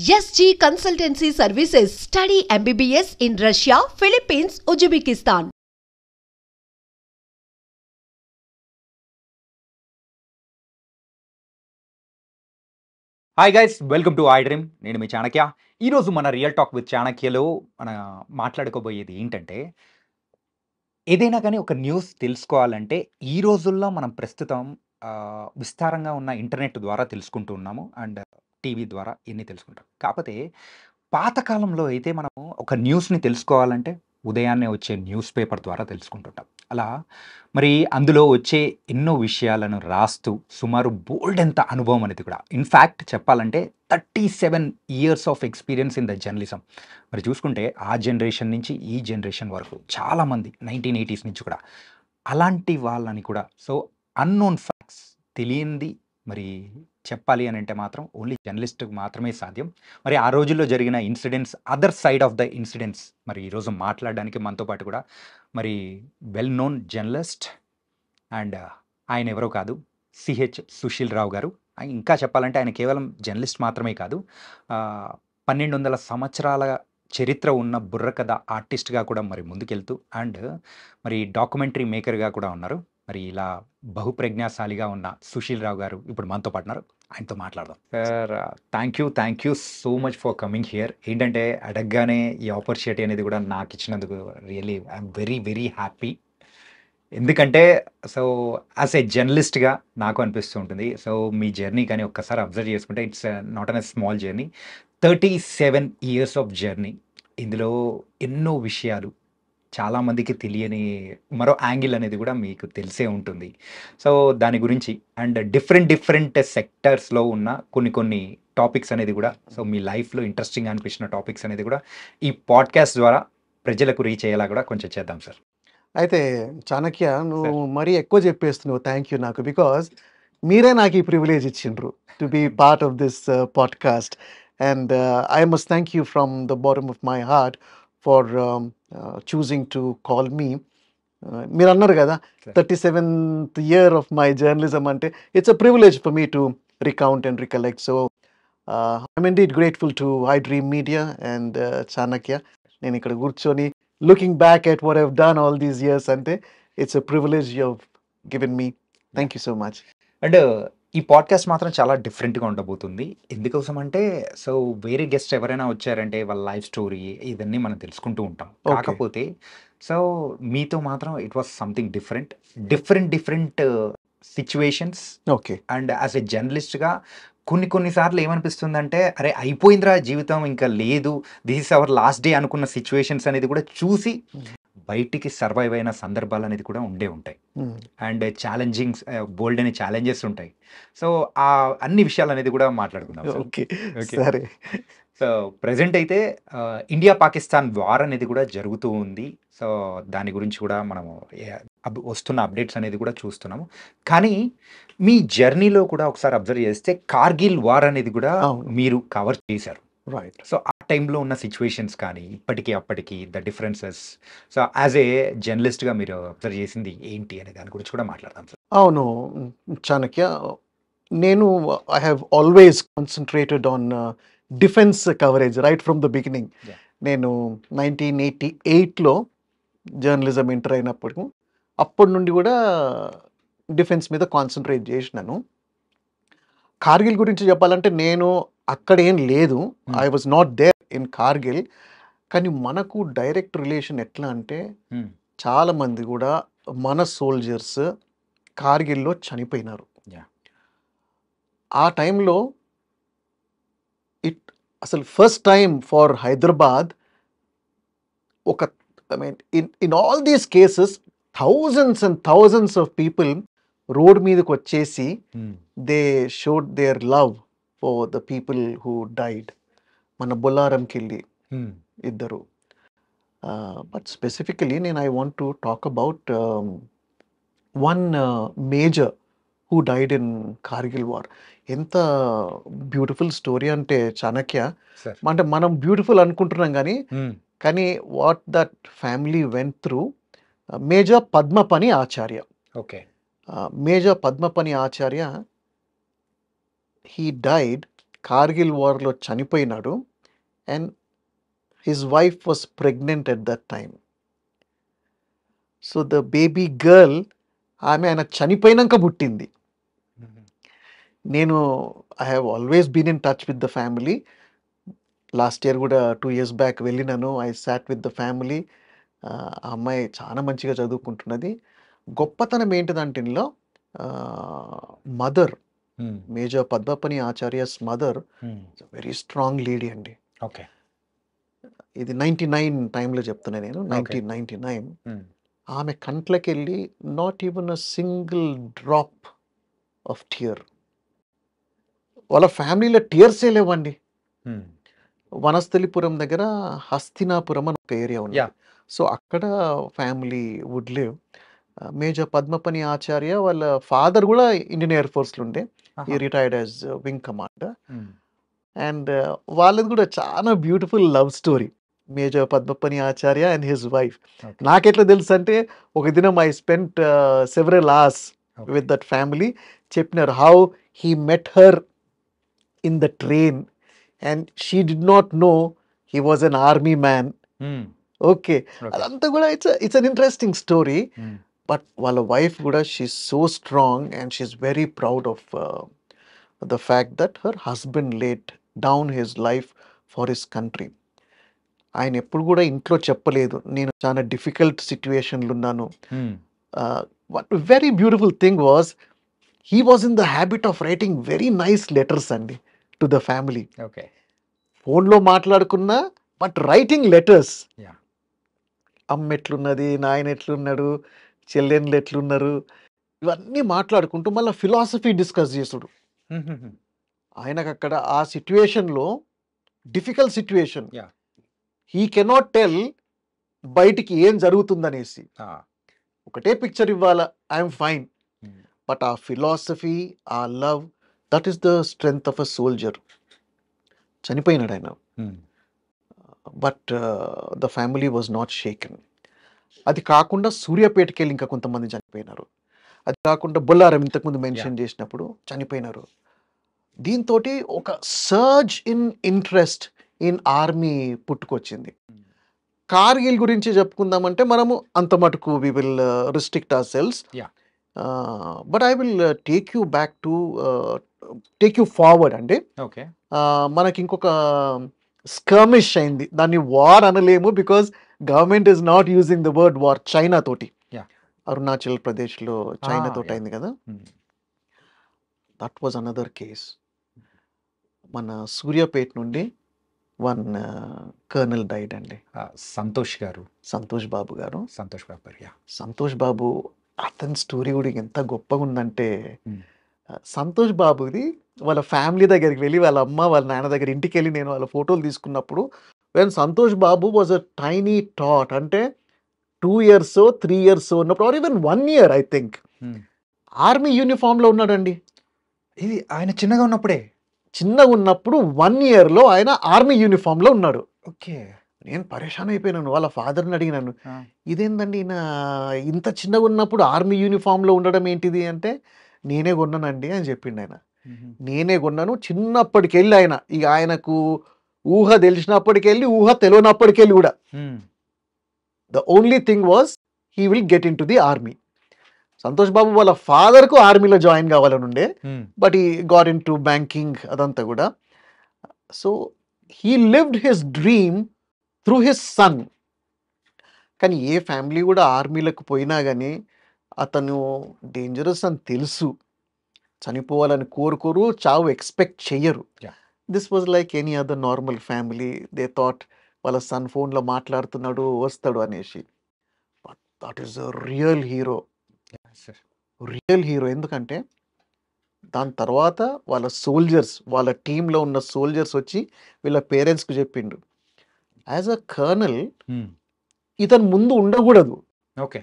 SG Consultancy Services. Study MBBS in Russia, Philippines, Uzbekistan. Hi guys, welcome to I dream. నేను మీ చాణక్య. ఈరోజు మన real talk with చాణక్యలో మన మాట్లాడుకోబోయేది ఏంటంటే, ఏదైనా కానీ ఒక న్యూస్ తెలుసుకోవాలంటే ఈ రోజుల్లో మనం ప్రస్తుతం విస్తారంగా ఉన్న ఇంటర్నెట్ ద్వారా తెలుసుకుంటూ ఉన్నాము. అండ్ టీవీ ద్వారా ఇన్ని తెలుసుకుంటాం. కాకపోతే పాతకాలంలో అయితే మనము ఒక న్యూస్‌ని తెలుసుకోవాలంటే ఉదయాన్నే వచ్చే న్యూస్ పేపర్ ద్వారా తెలుసుకుంటుంటాం. అలా మరి అందులో వచ్చే ఎన్నో విషయాలను రాస్తూ సుమారు బోలెడంత అనుభవం అనేది కూడా. ఇన్‌ఫాక్ట్ చెప్పాలంటే 37 years of experience in the journalism. మరి చూసుకుంటే ఆ జనరేషన్ నుంచి ఈ జనరేషన్ వరకు చాలామంది 1980స్ నుంచి కూడా. అలాంటి వాళ్ళని కూడా అన్‌నోన్ ఫ్యాక్ట్స్ తెలియంది మరి చెప్పాలి అనంటే మాత్రం ఓన్లీ జర్నలిస్ట్‌కి మాత్రమే సాధ్యం. మరి ఆ రోజుల్లో జరిగిన incidents, other side of the incidents మరి ఈరోజు మాట్లాడడానికి మనతో పాటు కూడా మరి వెల్ నోన్ జర్నలిస్ట్ అండ్ ఆయన ఎవరో కాదు, సిహెచ్ సుశీల్ రావు గారు. ఇంకా చెప్పాలంటే ఆయన కేవలం జర్నలిస్ట్ మాత్రమే కాదు, 1200 సంవత్సరాల చరిత్ర ఉన్న బుర్రకథ ఆర్టిస్ట్‌గా కూడా మరి ముందుకెళ్తూ అండ్ మరి డాక్యుమెంటరీ మేకర్‌గా కూడా ఉన్నారు. మరి ఇలా బహుప్రజ్ఞాశాలిగా ఉన్న సుశీల్ రావు గారు ఇప్పుడు మనతో పాటు ఉన్నారు. ఆయనతో మాట్లాడదాం. Sir, thank you so much for coming here. ఏంటంటే అడగగానే ఈ ఆపర్చునిటీ అనేది కూడా నాకు ఇచ్చినందుకు really I'm very very happy. ఎందుకంటే సో యాస్ ఏ జర్నలిస్ట్‌గా నాకు అనిపిస్తూ ఉంటుంది. మీ జర్నీ కానీ ఒక్కసారి అబ్జర్వ్ చేసుకుంటే it's not an a small journey. 37 years of journey. ఇందులో ఎన్నో విషయాలు చాలామందికి తెలియని మరో యాంగిల్ అనేది కూడా మీకు తెలిసే ఉంటుంది. సో దాని గురించి అండ్ డిఫరెంట్ సెక్టర్స్‌లో ఉన్న కొన్ని టాపిక్స్ అనేది కూడా మీ లైఫ్‌లో ఇంట్రెస్టింగ్‌గా అనిపించిన టాపిక్స్ అనేది కూడా ఈ పాడ్‌కాస్ట్ ద్వారా ప్రజలకు రీచ్ అయ్యేలా కూడా కొంచెం చేద్దాం సార్. అయితే చాణక్య సార్. నువ్వు మరీ ఎక్కువ చెప్పేస్తున్నావు. థ్యాంక్ యూ నాకు. బికాజ్ మీరే నాకు ఈ ప్రివిలేజ్ ఇచ్చిండ్రు to be part of this podcast. And I must thank you from the bottom of my heart for choosing to call me. మీరు అన్నారు కదా, sir. 37th year of my journalism అంటే it's a privilege for me to recount and recollect. So I'm indeed grateful to I dream media and Chanakya. నేను ఇక్కడ కూర్చొని looking back at what I've done all these years, ante it's a privilege you've given me. Thank you so much. And ఈ podcast మాత్రం చాలా డిఫరెంట్‌గా ఉండబోతుంది. ఎందుకోసం అంటే వేరే గెస్ట్ ఎవరైనా వచ్చారంటే వాళ్ళ లైఫ్ స్టోరీ ఇవన్నీ మనం తెలుసుకుంటూ ఉంటాం. Okay. కాకపోతే మీతో మాత్రం it was something different situations Okay. And as a జర్నలిస్ట్‌గా కొన్ని సార్లు ఏమనిపిస్తుందంటే, అరే అయిపోయిందిరా జీవితం ఇంకా లేదు. This is our last day అనుకున్న సిట్యుయేషన్స్ అనేది కూడా చూసి బయటికి సర్వైవ్ అయిన సందర్భాలు అనేది కూడా ఉండే ఉంటాయి. Hmm. అండ్ బోల్డ్ అనే ఛాలెంజెస్ ఉంటాయి. ఆ అన్ని విషయాలు అనేది కూడా మాట్లాడుకుందాం సార్. Okay. ఓకే. సరే. ప్రెజెంట్ అయితే ఇండియా పాకిస్తాన్ వార్ అనేది కూడా జరుగుతూ ఉంది. దాని గురించి కూడా మనము వస్తున్న అప్డేట్స్ అనేది కూడా చూస్తున్నాము. కానీ మీ జర్నీలో కూడా ఒకసారి అబ్జర్వ్ చేస్తే కార్గిల్ వార్ అనేది కూడా అవును. మీరు కవర్ చేశారు. Right. ఆ టైంలో ఉన్న సిచ్యువేషన్స్ కానీ అప్పటికి ద డిఫరెన్సెస్ యాజ్ ఏ జర్నలిస్ట్‌గా మీరు అబ్జర్వ్ చేసింది ఏంటి అనే దాని గురించి కూడా మాట్లాడదాం సార్. అవును చాణక్య, నేను I have always concentrated on defence coverage right from the beginning. Yeah. నేను 1988లో జర్నలిజం ఎంటర్ అయినప్పుడు అప్పటి నుండి కూడా డిఫెన్స్ మీద కాన్సన్ట్రేట్ చేసినాను. కార్గిల్ గురించి చెప్పాలంటే నేను అక్కడ ఏం లేదు, I was not there in Kargil. కానీ మనకు డైరెక్ట్ రిలేషన్ ఎట్లా అంటే Hmm. చాలామంది కూడా మన సోల్జర్స్ కార్గిల్లో చనిపోయినారు. Yeah. ఆ టైంలో అసలు ఫస్ట్ టైం ఫర్ హైదరాబాద్ ఒక I mean in all these cases thousands and thousands of people road మీదకి వచ్చేసి Hmm. They showed there love for the people who died. మన బొల్లారంకి వెళ్ళి Hmm. ఇద్దరు. బట్ స్పెసిఫికలీ నేను I want to talk about one major who died in Kargil war. ఎంత beautiful story అంటే Chanakya, sir. అంటే మనం బ్యూటిఫుల్ అనుకుంటున్నాం కానీ Hmm. కానీ what that family went through. Major Padmapani Acharya. Okay. Major Padmapani Acharya, he died Kargil వార్లో చనిపోయినాడు. And his wife was pregnant at that time. So the baby girl ఆయన చనిపోయినాక పుట్టింది. నేను I have always been in touch with the family. Last year కూడా 2 years back వెళ్ళినాను. I sat with the family. ఆ అమ్మాయి చాలా మంచిగా చదువుకుంటున్నది. గొప్పతనం ఏంటిదంటే ఇందులో mother major Padmapani acharyas mother very strong lady అండి. ఓకే. ఇది 99 టైంలో చెప్తున్నా నేను, 1999. ఆమె కంట్లకి వెళ్ళి not even a single drop of tear. వాళ్ళ ఫ్యామిలీలో టీయర్సే లేవండి. వనస్థలిపురం దగ్గర హస్తినాపురం అని ఒక ఏరియా ఉంది. సో అక్కడ family would live. Major Padmapani Acharya వాళ్ళ ఫాదర్ కూడా ఇండియన్ ఎయిర్ ఫోర్స్లో ఉండే. ఈ retired as wing commander. And వాళ్ళది కూడా చాలా beautiful love story, major Padmapani Acharya and his wife. నాకెట్లా తెలుసు అంటే ఒక దినం I spent several hours with that family. చెప్పినారు how he met her in the train and she did not know he was an army man. Okay. Adantha kuda it's an interesting story. But wala wife kuda she's so strong and she's very proud of the fact that her husband laid down his life for his country. ఆయన ఎప్పుడు కూడా ఇంట్లో చెప్పలేదు నేను చాలా difficult సిచ్యువేషన్లో ఉన్నాను. what very beautiful thing was he was in the habit of writing very nice letters అండి టు ద ఫ్యామిలీ. ఓకే. ఫోన్లో మాట్లాడుకున్నా బట్ రైటింగ్ లెటర్స్. Yeah. అమ్మ ఎట్లున్నది, నాయన ఎట్లున్నాడు, చెల్లెళ్ళు ఎట్లున్నారు, ఇవన్నీ మాట్లాడుకుంటూ మళ్ళీ ఫిలాసఫీ డిస్కస్ చేసుడు. ఆయనకు అక్కడ ఆ సిచ్యువేషన్లో difficult situation, he cannot tell బయటికి ఏం జరుగుతుందనేసి. ఒకటే పిక్చర్ ఇవ్వాలా, ఐఎమ్ ఫైన్. బట్ ఆ ఫిలాసఫీ, ఆ love, that is the strength of a soldier. చనిపోయినాడు ఆయన. But the family was not shaken. అది కాకుండా సూర్యాపేటకి వెళ్ళి ఇంకా కొంతమంది చనిపోయినారు. అది కాకుండా బొల్లారం ఇంతకుముందు మెన్షన్ చేసినప్పుడు చనిపోయినారు. దీంతో ఒక surge in interest in army పుట్టుకొచ్చింది. కార్గిల్ గురించి చెప్పుకుందామంటే మనము అంత మటుకు we will restrict our selves. But I will take you forward అండి. ఓకే. మనకి ఇంకొక స్కర్మిష్ అయింది, దాన్ని వార్ అనలేము because government is not using the word war. China తోటి, అరుణాచల్ ప్రదేశ్లో చైనా తోటి అయింది కదా. That was another case. మన సూర్యాపేట నుండి వన్ కర్నల్ డైడ్ అండి, సంతోష్ బాబు గారు. సంతోష్ బాబు అతని స్టోరీ కూడా ఎంత గొప్పగా ఉందంటే, సంతోష్ బాబుది వాళ్ళ ఫ్యామిలీ దగ్గరికి వెళ్ళి వాళ్ళ అమ్మ వాళ్ళ నాన్న దగ్గర ఇంటికి వెళ్ళి నేను వాళ్ళ ఫోటోలు తీసుకున్నప్పుడు, when Santosh Babu was a tiny tot, అంటే 2 years 3 years ఉన్నప్పుడు, or even 1 year I think, army యూనిఫామ్లో ఉన్నాడండి. ఇది ఆయన చిన్నగా ఉన్నప్పుడు 1 yearలో ఆయన ఆర్మీ యూనిఫామ్లో ఉన్నాడు. ఓకే. నేను పరేషాన్ అయిపోయినాను. వాళ్ళ ఫాదర్ని అడిగినాను, ఇదేందండి ఈయన ఇంత చిన్నగా ఉన్నప్పుడు ఆర్మీ యూనిఫామ్లో ఉండడం ఏంటిది అంటే, నేనే కొన్నానండి అని చెప్పిండు ఆయన. నేనే కొన్నాను చిన్నప్పటికెళ్ళి. ఆయన ఇక ఆయనకు ఊహ తెలిసినప్పటికెళ్ళి, ఊహ తెలియనప్పటికెళ్ళి కూడా the only thing was he will get into the army. Santosh Babu వాళ్ళ ఫాదర్కు ఆర్మీలో జాయిన్ కావాలని ఉండే, బట్ ఈ గాట్ ఇన్ టు బ్యాంకింగ్ అదంతా కూడా. So he lived his dream through his son. కానీ ఏ ఫ్యామిలీ కూడా ఆర్మీలకు పోయినా కానీ అతను డేంజరస్ అని తెలుసు, చనిపోవాలని కోరుకోరు, చావు ఎక్స్పెక్ట్ చెయ్యరు. This was like any other normal family. They thought వాళ్ళ సన్ ఫోన్లో మాట్లాడుతున్నాడు, వస్తాడు అనేసి. But that is a real hero. ఎందుకంటే దాని తర్వాత వాళ్ళ సోల్జర్స్, వాళ్ళ టీంలో ఉన్న సోల్జర్స్ వచ్చి వీళ్ళ పేరెంట్స్కి చెప్పిండు, యాజ్ అ కర్నల్ ఇతను ముందు ఉండకూడదు, ఓకే,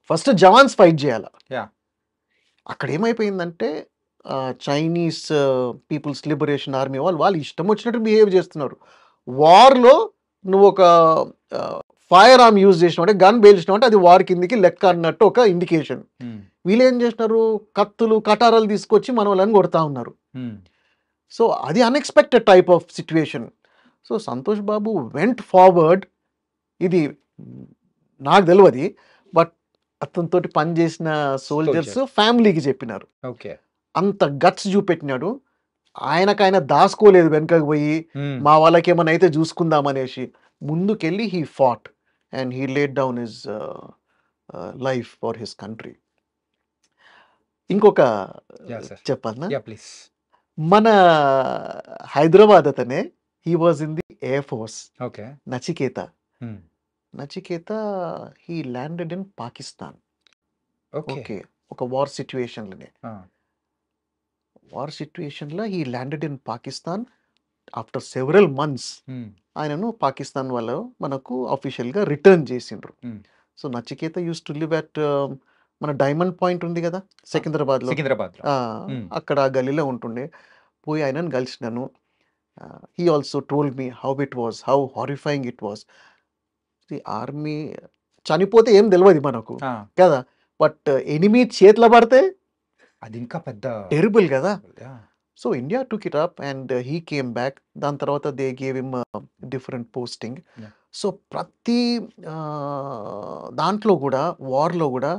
ఫస్ట్ జవాన్స్ ఫైట్ చేయాలి. Yeah. అక్కడ ఏమైపోయిందంటే చైనీస్ పీపుల్స్ లిబరేషన్ ఆర్మీ వాళ్ళు ఇష్టం వచ్చినట్టు బిహేవ్ చేస్తున్నారు. వార్లో నువ్వు ఒక ఫైర్ ఆర్మ్ యూజ్ చేసినావు అంటే, గన్ పేల్చినావు అంటే అది వార్ కిందికి లెక్క అన్నట్టు ఒక ఇండికేషన్. వీళ్ళు ఏం చేసినారు, కత్తులు కటారాలు తీసుకొచ్చి మన వాళ్ళని కొడతా ఉన్నారు. సో అది unexpected type of situation. So Santosh Babu went forward. ఇది నాకు తెలియదు, బట్ అతనితోటి పనిచేసిన సోల్జర్స్ ఫ్యామిలీకి చెప్పినారు. ఓకే. అంత గట్స్ చూపెట్టినాడు. ఆయనకైనా దాచుకోలేదు వెనకకు పోయి మా వాళ్ళకి ఏమైనా అయితే చూసుకుందాం అనేసి. ముందుకెళ్ళి he fought and he laid down his life for his country. ఇంకొక చెప్పాలనా, ప్లీజ్. మన హైదరాబాద్ అతనే, he was in the air force. Okay. Nachiketa he landed in Pakistan. Okay, ఒక వార్ సిచ్యువేషన్లోనే. వార్ సిచ్యువేషన్లో he landed in Pakistan. After several months ఆయనను పాకిస్తాన్ వాళ్ళు మనకు అఫీషియల్గా return చేసిండ్రు. So Nachiketa use to live at మన డైమండ్ పాయింట్ ఉంది కదా సికింద్రాబాద్లో, అక్కడ ఆ గలీలో ఉంటుండే. పోయి ఆయనను కలిసినాను. He also told me how it was, how horrifying it was. The army చనిపోతే ఏం తెలియదు మనకు కదా, బట్ ఎనిమీ చేతిలో పడితే అది ఇంకా పెద్ద టెరిబుల్ కదా. So India took it up and he came back. దాని తర్వాత they gave him different posting. So ప్రతి దాంట్లో కూడా, వార్లో కూడా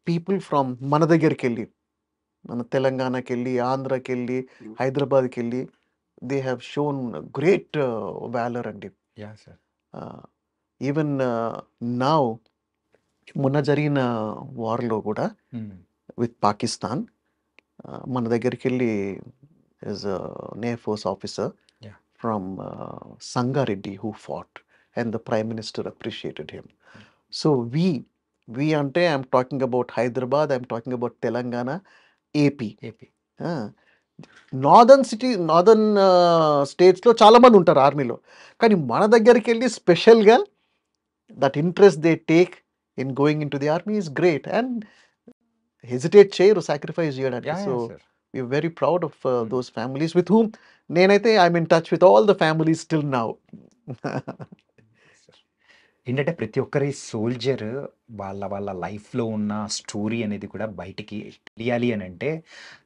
పీపుల్ ఫ్రమ్ మన దగ్గరికి వెళ్ళి, మన తెలంగాణకి వెళ్ళి, ఆంధ్రాకి వెళ్ళి, హైదరాబాద్కి వెళ్ళి, they have shown great valour అండి. ఈవెన్ నౌ మొన్న జరిగిన వార్లో కూడా విత్ పాకిస్తాన్ మన దగ్గరికి వెళ్ళి is a Air Force officer from Sangareddy who fought, and the Prime Minister appreciated him. So we ante I'm talking about Hyderabad, I'm talking about Telangana, AP. Northern స్టేట్స్లో చాలా మంది ఉంటారు ఆర్మీలో, కానీ మన దగ్గరికి వెళ్ళి స్పెషల్గా that interest they take in going in to the army is great. And hesitate చేయరు సాక్రిఫైస్ చేయడానికి. So we're very proud of those families with whom నేనైతే I'm in touch with all the families till now. ఏంటంటే ప్రతి ఒక్కరి soldier వాళ్ళ లైఫ్లో ఉన్న story అనేది కూడా బయటికి తెలియాలి అని అంటే,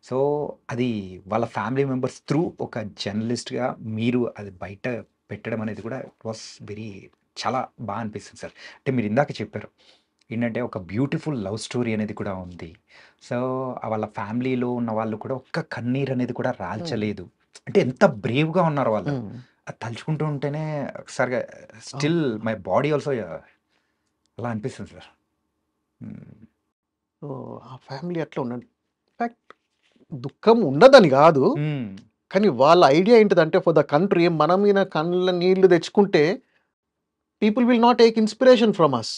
సో అది వాళ్ళ ఫ్యామిలీ మెంబర్స్ త్రూ ఒక జర్నలిస్ట్గా మీరు అది బయట పెట్టడం అనేది కూడా ఇట్ వాస్ వెరీ చాలా బాగా అనిపిస్తుంది సార్. అంటే మీరు ఇందాక చెప్పారు ఏంటంటే ఒక బ్యూటిఫుల్ లవ్ స్టోరీ అనేది కూడా ఉంది. సో వాళ్ళ ఫ్యామిలీలో ఉన్న వాళ్ళు కూడా ఒక్క కన్నీరు అనేది కూడా రాల్చలేదు. అంటే ఎంత బ్రేవ్గా ఉన్నారు వాళ్ళు. అది తలుచుకుంటూ ఉంటేనే ఒకసారిగా స్టిల్ మై బాడీ ఆల్సో అలా అనిపిస్తుంది సార్. సో ఆ ఫ్యామిలీ అట్లా ఉండండి. ఇన్ఫ్యాక్ట్ దుఃఖం ఉండదని కాదు, కానీ వాళ్ళ ఐడియా ఏంటిదంటే ఫర్ ద కంట్రీ మనం ఈయన కళ్ళ నీళ్లు తెచ్చుకుంటే people will not take inspiration from us.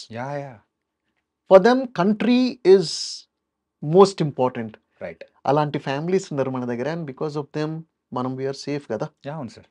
For them country is most important. Right. అలాంటి ఫ్యామిలీస్ ఉన్నారు మన దగ్గర, అండ్ బికాస్ ఆఫ్ దెమ్ మనం వీఆర్ సేఫ్ కదా. అవును సార్.